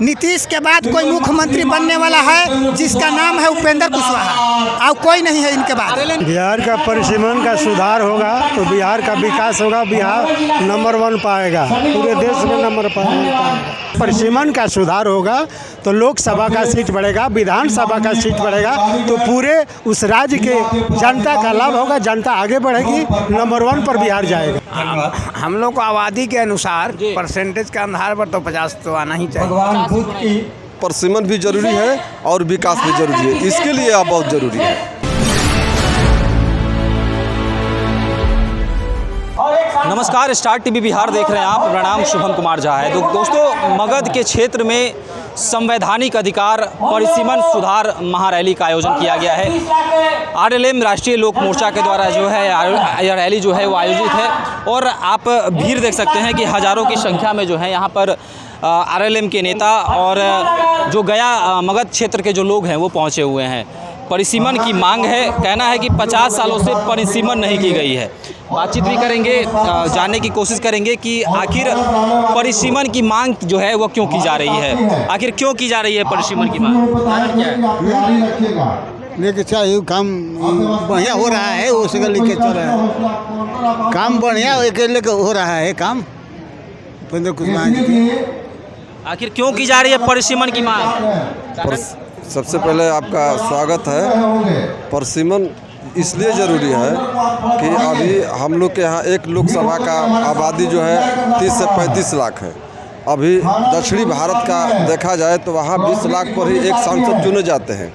नीतीश के बाद कोई मुख्यमंत्री बनने वाला है जिसका नाम है उपेंद्र कुशवाहा, और कोई नहीं है इनके बाद। बिहार का परिसीमन का सुधार होगा तो बिहार का विकास होगा, बिहार नंबर 1 पाएगा, पूरे देश में नंबर 1 पाएगा। परिसीमन का सुधार होगा तो लोकसभा का सीट बढ़ेगा, विधानसभा का सीट बढ़ेगा, तो पूरे उस राज्य के जनता का लाभ होगा, जनता आगे बढ़ेगी, नंबर 1 पर बिहार जाएगा। हम लोग को आबादी के अनुसार परसेंटेज के आधार पर तो 50 तो आना ही चाहिए। परिसीमन भी जरूरी है और विकास भी जरूरी है, इसके लिए आप बहुत जरूरी है। नमस्कार, स्टार टीवी बिहार देख रहे हैं आप। मेरा नाम शुभम कुमार झा है। दोस्तों, मगध के क्षेत्र में संवैधानिक अधिकार परिसीमन सुधार महारैली का आयोजन किया गया है। आरएलएम राष्ट्रीय लोक मोर्चा के द्वारा जो है यह रैली जो है वो आयोजित है, और आप भीड़ देख सकते हैं कि हज़ारों की संख्या में जो है यहाँ पर आरएलएम के नेता और जो गया मगध क्षेत्र के जो लोग हैं वो पहुँचे हुए हैं। परिसीमन की मांग है, कहना है कि 50 सालों से परिसीमन नहीं की गई है। बातचीत भी करेंगे, जानने की कोशिश करेंगे कि आखिर परिसीमन की मांग जो है वो क्यों की जा रही है, आखिर क्यों की जा रही है परिसीमन की मांग। लेके चाहिए काम बढ़िया हो रहा है, उसके लेके चल रहा है काम बढ़िया लेके हो रहा है काम। उपेंद्र कुशवाहा आखिर क्यों की जा रही है परिसीमन की मांग। सबसे पहले आपका स्वागत है। परिसीमन इसलिए ज़रूरी है कि अभी हम लोग के यहाँ एक लोकसभा का आबादी जो है 30 से 35 लाख है। अभी दक्षिणी भारत का देखा जाए तो वहाँ 20 लाख पर ही एक सांसद चुने जाते हैं।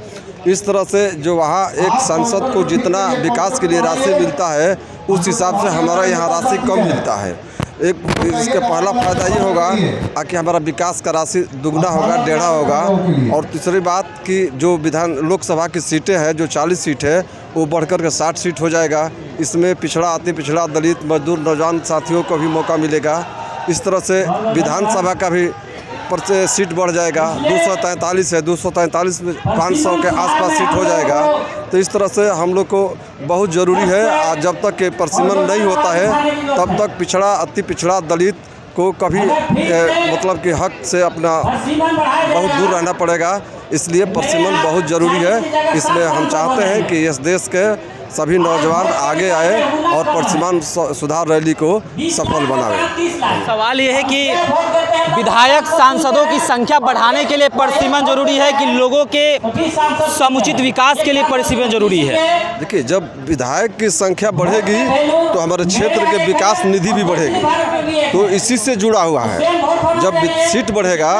इस तरह से जो वहाँ एक सांसद को जितना विकास के लिए राशि मिलता है उस हिसाब से हमारा यहाँ राशि कम मिलता है। एक इसका पहला फ़ायदा ये होगा कि हमारा विकास का राशि दुगना होगा, डेढ़ा होगा। और तीसरी बात कि जो लोकसभा की सीटें हैं, जो 40 सीट है वो बढ़कर के 60 सीट हो जाएगा। इसमें पिछड़ा, अति पिछड़ा, दलित, मजदूर, नौजवान साथियों को भी मौका मिलेगा। इस तरह से विधानसभा का भी सीट बढ़ जाएगा। 243 है, 243 में 500 के आसपास सीट हो जाएगा। तो इस तरह से हम लोग को बहुत ज़रूरी है। आज जब तक के परिसीमन नहीं होता है तब तक पिछड़ा, अति पिछड़ा, दलित को कभी मतलब कि हक से अपना बहुत दूर रहना पड़ेगा। इसलिए परिसीमन बहुत ज़रूरी है। इसलिए हम चाहते हैं कि इस देश के सभी नौजवान आगे आए और परिसीमन सुधार रैली को सफल बनावे। सवाल ये है कि विधायक सांसदों की संख्या बढ़ाने के लिए परिसीमन जरूरी है कि लोगों के समुचित विकास के लिए परिसीमन जरूरी है। देखिए, जब विधायक की संख्या बढ़ेगी तो हमारे क्षेत्र के विकास निधि भी बढ़ेगी, तो इसी से जुड़ा हुआ है। जब सीट बढ़ेगा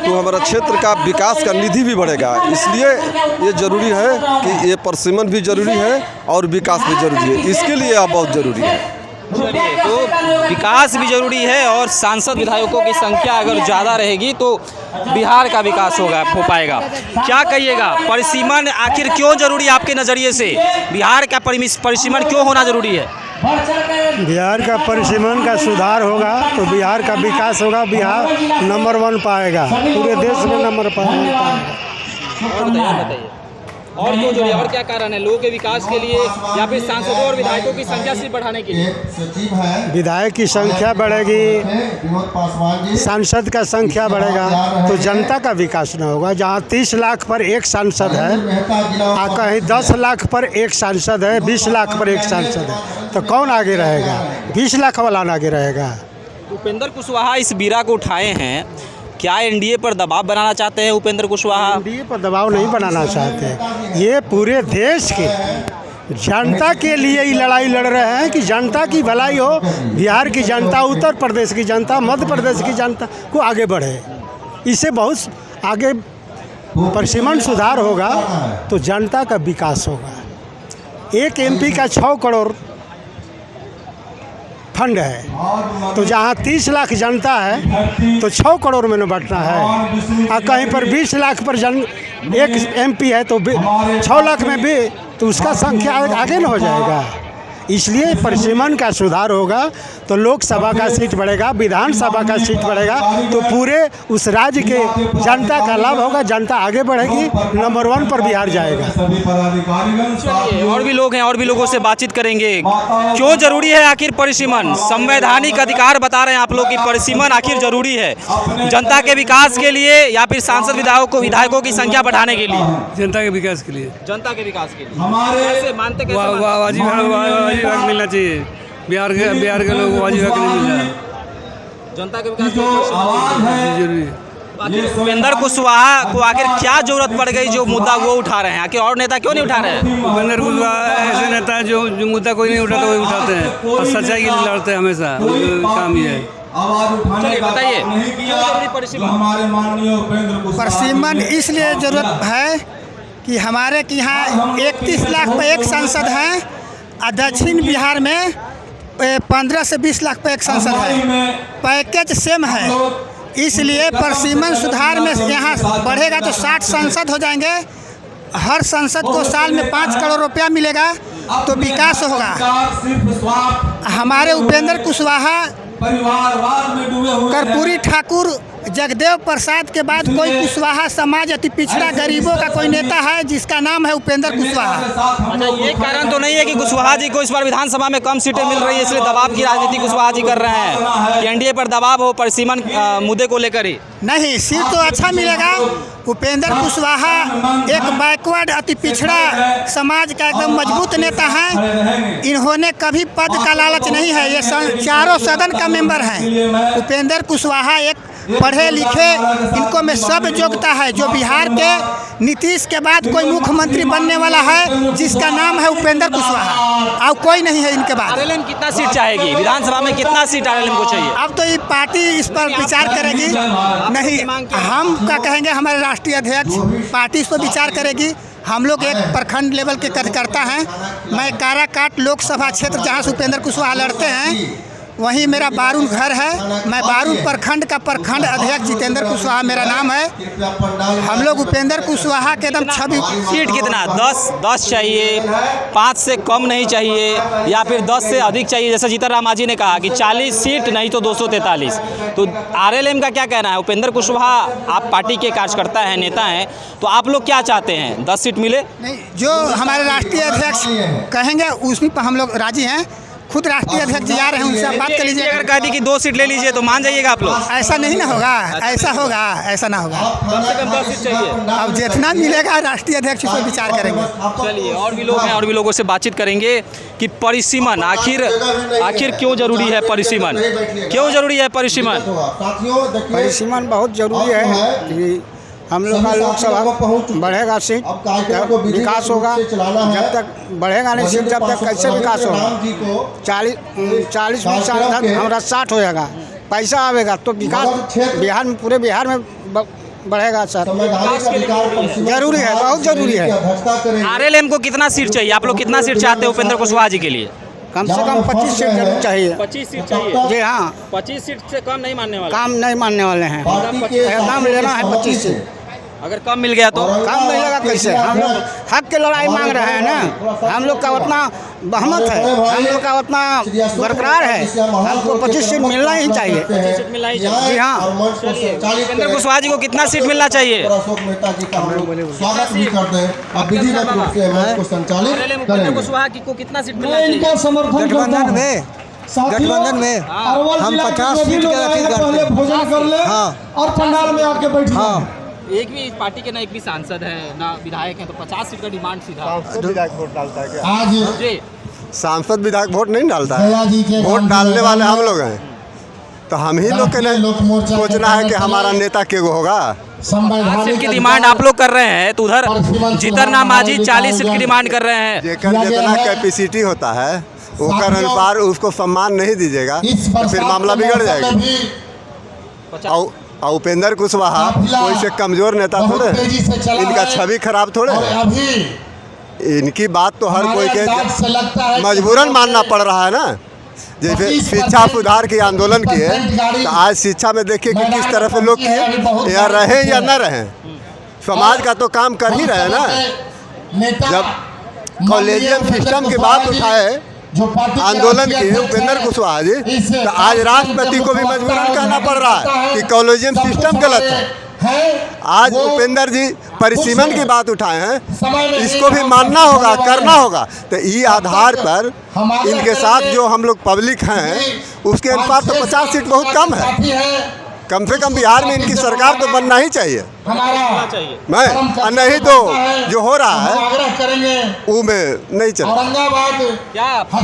तो हमारा क्षेत्र का विकास का निधि भी बढ़ेगा। इसलिए ये ज़रूरी है कि ये परिसीमन भी ज़रूरी है और विकास भी जरूरी है। इसके लिए आप बहुत ज़रूरी है। तो विकास भी जरूरी है और सांसद विधायकों की संख्या अगर ज़्यादा रहेगी तो बिहार का विकास हो पाएगा। क्या कहिएगा, परिसीमन आखिर क्यों जरूरी है आपके नज़रिए से? बिहार का परिसीमन क्यों होना जरूरी है? बिहार का परिसीमन का सुधार होगा तो बिहार का विकास होगा, बिहार नंबर 1 पाएगा, पूरे देश में नंबर 1 पाएगा। बताइए और क्यों जरूरी है, और क्या कारण है? लोगों के विकास के लिए या फिर सांसदों और विधायकों की संख्या सिर्फ बढ़ाने के लिए? विधायक की संख्या बढ़ेगी, सांसद का संख्या बढ़ेगा तो जनता का विकास न होगा। जहाँ 30 लाख पर एक सांसद है, कहीं 10 लाख पर एक सांसद है, 20 लाख पर एक सांसद है, तो कौन आगे रहेगा? 20 लाख वाला आगे रहेगा। उपेंद्र कुशवाहा इस बीरा को उठाए हैं, क्या एनडीए पर दबाव बनाना चाहते हैं उपेंद्र कुशवाहा? एनडीए पर दबाव नहीं बनाना चाहते। ये पूरे देश के जनता के लिए ही लड़ाई लड़ रहे हैं कि जनता की भलाई हो, बिहार की जनता, उत्तर प्रदेश की जनता, मध्य प्रदेश की जनता को आगे बढ़े। इससे बहुत आगे परिसीमन सुधार होगा तो जनता का विकास होगा। एक एमपी का 6 करोड़ फंड है, तो जहाँ 30 लाख जनता है तो 6 करोड़ में न बंटना है। और कहीं पर 20 लाख पर एक एमपी है तो 6 लाख में भी तो उसका संख्या आगे न हो जाएगा। इसलिए परिसीमन का सुधार होगा तो लोकसभा का सीट बढ़ेगा, विधानसभा का सीट बढ़ेगा, तो पूरे उस राज्य के जनता का लाभ होगा, जनता आगे बढ़ेगी, नंबर 1 पर बिहार जाएगा। और भी लोग हैं, और भी लोगों से बातचीत करेंगे। क्यों जरूरी है आखिर परिसीमन? संवैधानिक अधिकार बता रहे हैं आप लोग कि परिसीमन आखिर जरूरी है जनता के विकास के लिए या फिर सांसद विधायकों की संख्या बढ़ाने के लिए? जनता के विकास के लिए, जनता के विकास के लिए कैसे मानते, कैसे मानते? वाजिब हक मिलना चाहिए। बिहार के लोगों को वाजिब हक नहीं मिल रहा है। जनता के विकास के लिए जरूरी है। आखिर उपेंद्र कुशवाहा को आखिर क्या जरूरत पड़ गई जो मुद्दा वो उठा रहे हैं? आखिर और नेता क्यों नहीं उठा रहे हैं? उपेंद्र कुशवाहा ऐसे नेता है जो मुद्दा कोई नहीं उठाता वही उठाते हैं और सच्चाई के लिए लड़ते हैं हमेशा। काम ये है। चलिए बताइए क्यों जरूरी परिसीमन? परिसीमन इसलिए ज़रूरत है कि हमारे के यहाँ 31 लाख पे एक सांसद हैं और दक्षिण बिहार में 15 से 20 लाख पे एक सांसद है। पैकेज सेम है, इसलिए परिसीमन सुधार में यहाँ बढ़ेगा तो 60 सांसद हो जाएंगे। हर सांसद को साल में 5 करोड़ रुपया मिलेगा तो विकास होगा। हमारे उपेंद्र कुशवाहा, कर्पूरी ठाकुर, जगदेव प्रसाद के बाद कोई कुशवाहा समाज अति पिछड़ा गरीबों का कोई नेता है जिसका नाम है उपेंद्र कुशवाहा। अच्छा, ये कारण तो नहीं है कि कुशवाहा जी को इस बार विधानसभा में कम सीटें मिल रही है इसलिए दबाव की राजनीति कुशवाहा जी कर रहे हैं कि एनडीए पर दबाव हो परिसीमन मुद्दे को लेकर ही? नहीं, सीट तो अच्छा मिलेगा। उपेंद्र कुशवाहा एक बैकवर्ड अति पिछड़ा समाज का एकदम मजबूत नेता है। इन्होंने कभी पद का लालच नहीं है। ये चारों सदन का मेंबर हैं। उपेंद्र कुशवाहा एक पढ़े लिखे, इनको में सब योग्यता है। जो बिहार के नीतीश के बाद कोई मुख्यमंत्री बनने वाला है जिसका नाम है उपेंद्र कुशवाहा, और कोई नहीं है इनके बाद। आरएलएम कितना सीट चाहेगी विधानसभा में? कितना सीट आरएलएम को चाहिए? अब तो ये पार्टी इस पर विचार करेगी। नहीं, हम क्या कहेंगे, हमारे राष्ट्रीय अध्यक्ष पार्टी इस पर विचार करेगी। हम लोग एक प्रखंड लेवल के कार्यकर्ता हैं। मैं काराकाट लोकसभा क्षेत्र जहाँ से उपेंद्र कुशवाहा लड़ते हैं वहीं मेरा बारून घर है। मैं बारून प्रखंड का प्रखंड अध्यक्ष जितेंद्र कुशवाहा मेरा नाम है। हम लोग उपेंद्र कुशवाहा के एकदम छवि। सीट कितना? 10 चाहिए, 5 से कम नहीं चाहिए या फिर 10 से अधिक चाहिए? जैसे जीतनराम मांझी ने कहा कि 40 सीट नहीं तो 243। तो आरएलएम का क्या कहना है? उपेंद्र कुशवाहा आप पार्टी के कार्यकर्ता हैं, नेता हैं, तो आप लोग क्या चाहते हैं? 10 सीट मिले? नहीं, जो हमारे राष्ट्रीय अध्यक्ष कहेंगे उसमें पर हम लोग राजी हैं। खुद राष्ट्रीय अध्यक्ष जी आ रहे हैं, उनसे आप बात कर लीजिए। अगर कह दी कि 2 सीट ले लीजिए तो मान जाइएगा आप लोग? ऐसा नहीं ना होगा, ऐसा होगा, ऐसा ना होगा। कम से कम 10 सीट चाहिए। अब जितना मिलेगा राष्ट्रीय अध्यक्ष पर विचार करेंगे। चलिए, और भी लोग हैं, और भी लोगों से बातचीत करेंगे कि परिसीमन आखिर क्यों जरूरी है? परिसीमन क्यों जरूरी है? परिसीमन परिसीमन बहुत जरूरी है कि हम लोग का लोकसभा बढ़ेगा, सीट विकास होगा। जब तक बढ़ेगा नहीं सीट जब तक कैसे विकास होगा? 40 में हमारा 60 हो जाएगा, पैसा आवेगा तो विकास बिहार में, पूरे बिहार में बढ़ेगा। सर जरूरी है, बहुत जरूरी है। आरएलएम को कितना सीट चाहिए? आप लोग कितना सीट चाहते हैं उपेंद्र कुशवाहा जी के लिए? कम से कम 25 सीट जरूर चाहिए। 25 सीट चाहिए? जी हाँ, 25 सीट से कम नहीं मानने वाले? काम नहीं मानने वाले हैं। एकदम लेना है 25 सीट। अगर कम मिल गया तो? काम मिलेगा कैसे? हम लोग हक की लड़ाई मांग रहे हैं ना। हम लोग का उतना बहुमत है, हम लोग का उतना बरकरार है। हमको 25 सीट मिलना ही चाहिए। 25 सीट मिलना ही चाहिए। जी हाँ। उपेंद्र कुशवाहा जी को कितना सीट मिलना चाहिए? उपेंद्र कुशवाहा को कितना सीट मिलना चाहिए? गठबंधन में हम 50 सीट के रखी करते हैं। हाँ, और पंडाल में आके बैठ। हाँ, एक भी पार्टी के ना एक भी सांसद है ना विधायक है, तो 50 सीट का डिमांड सीधा। विधायक वोट डालता है क्या? आज जी, सांसद विधायक वोट नहीं डालता है, वोट डालने वाले हम लोग हैं। तो हम ही लोग के लिए सोचना है कि हमारा नेता के होगा। 50 सीट की डिमांड आप लोग कर रहे हैं, तो उधर जीतनराम मांझी 40 सीट की डिमांड कर रहे हैं। जेकर जितना कैपेसिटी होता है उसके अनुसार उसको सम्मान नहीं दीजिएगा तो फिर मामला बिगड़ जाएगा। और उपेंद्र कुशवाहा कोई से कमजोर नेता थोड़े, इनका छवि खराब थोड़े, इनकी बात तो हर कोई के मजबूरन मानना पड़ रहा है ना। जैसे शिक्षा सुधार की आंदोलन किए, तो आज शिक्षा में देखिए कि किस तरह से लोग किए, या रहे या न रहे, समाज का तो काम कर ही रहे ना। जब कॉलेजियम सिस्टम की बात उठाए आंदोलन किए उपेंद्र कुशवाहा जी, तो आज राष्ट्रपति को भी मजबूरन कहना पड़ रहा है कि कॉलेजियम सिस्टम गलत है। आज उपेंद्र जी परिसीमन की बात उठाए हैं, इसको भी मानना होगा, करना होगा। तो ई आधार पर इनके साथ जो हम लोग पब्लिक हैं उसके अनुसार तो 50 सीट बहुत कम है। कम से कम बिहार में इनकी सरकार तो बनना ही चाहिए। मैं नहीं तो जो हो रहा है वो में नहीं चल।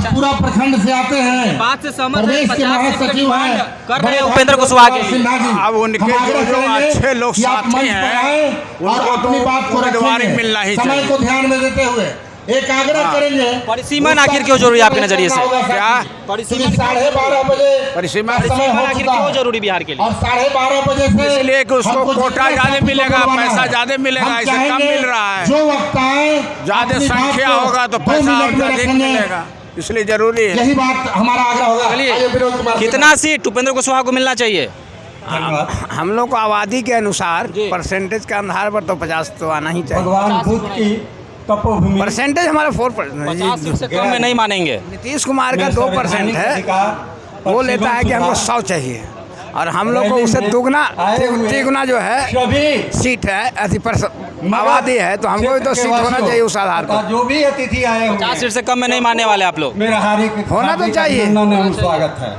पूरा प्रखंड से आते हैं, बात से सहमत प्रदेश के महासचिव हैं, कर रहे हैं उपेंद्र कुशवाहा के लिए। अब उनके जो अच्छे लोग साथी हैं उनको अपनी बात को उम्मीदवारी मिलना ही समय चाहिए। को ध्यान में देते हुए एक आग्रह करेंगे। परिसीमन आखिर क्यों जरूरी है आपके नजरिए से? क्या परिसीमन 12:30 बजे परिसीमन आखिर क्यों जरूरी बिहार के लिए? और 12:30 बजे से इसलिए कि उसको हमको कोटा जितना ज्यादा शक्ति मिलेगा, को पैसा दबाना है। ज्यादा मिलेगा, हम इसे कम चाहेंगे मिल रहा है। जो वक्त आए ज्यादा अपनी बात संख्या को होगा तो 2 पैसा मिनट में अधिक रखेंगे। मिलेगा, इसलिए जरूरी है। यही बात हमारा आग्रह होगा। आइए विनोद कुमार जी। कितना सीट उपेंद्र कुशवाहा को मिलना चाहिए? हम लोग को आबादी के अनुसार परसेंटेज के आधार पर तो 50 तो आना ही चाहिए। भगवान बुद्ध की तपोभूमि परसेंटेज हमारा 4%। 50 सीट से कम में नहीं मानेंगे। नीतीश कुमार का 2% है, वो लेता है कि हमको 100 चाहिए, और हम लोग को उससे दुगना जो है सभी सीट है, आबादी है, तो हमको भी तो सीट होना चाहिए उस आधार पर। जो भी अतिथि आए होंगे 50 सीट से कम में नहीं मानने वाले आप लोग। मेरा हार्दिक होना तो चाहिए। स्वागत है।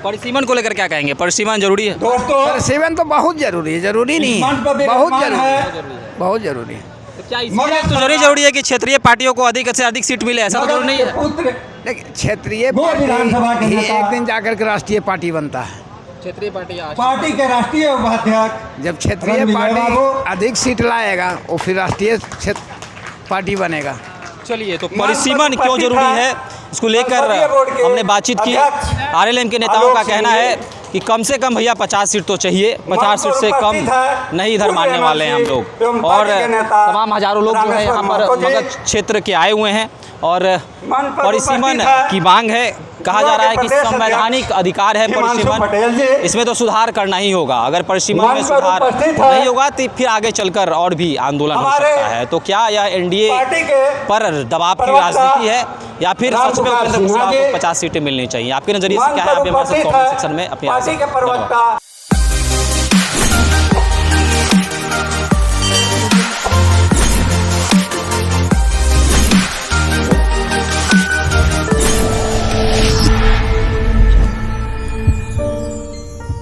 परिसीमन को लेकर क्या कहेंगे? परिसीमन जरूरी है? दोस्तों सेवन तो बहुत जरूरी है, जरूरी नहीं मंच पर है, बहुत विराजमान जरूरी है। है, बहुत जरूरी है। क्या इसलिए तो जरूरी है कि क्षेत्रीय पार्टियों को अधिक से अधिक सीट मिले? ऐसा तो जरूरी नहीं है। पुत्र लेकिन क्षेत्रीय वो विधानसभा के पार्टी ही नेता। एक दिन जाकर के राष्ट्रीय पार्टी बनता है। क्षेत्रीय पार्टी पार्टी के राष्ट्रीय उपाध्यक्ष जब क्षेत्रीय रणविजय पार्टी बाबू। अधिक सीट लाएगा वो फिर राष्ट्रीय पार्टी बनेगा। चलिए, तो परिसीमन क्यों जरूरी है इसको लेकर हमने बातचीत की। आरएलएम के नेताओं का कहना है कि कम से कम भैया 50 सीट तो चाहिए, 50 सीट से कम नहीं इधर मानने वाले हैं हम लोग। और तमाम हजारों लोग जो है यहाँ पर मगध क्षेत्र के आए हुए हैं और परिसीमन की मांग है। कहा जा रहा है कि संवैधानिक अधिकार है परिसीमन, इसमें तो सुधार करना ही होगा। अगर परिसीमन में सुधार नहीं होगा तो फिर आगे चलकर और भी आंदोलन हो सकता है। तो क्या यह एनडीए पर दबाव की राजनीति है या फिर सच में उपेंद्र कुशवाहा को 50 सीटें मिलनी चाहिए? आपके नजरिए से क्या है? आप हमारे साथ कमेंट सेक्शन में अपनी राय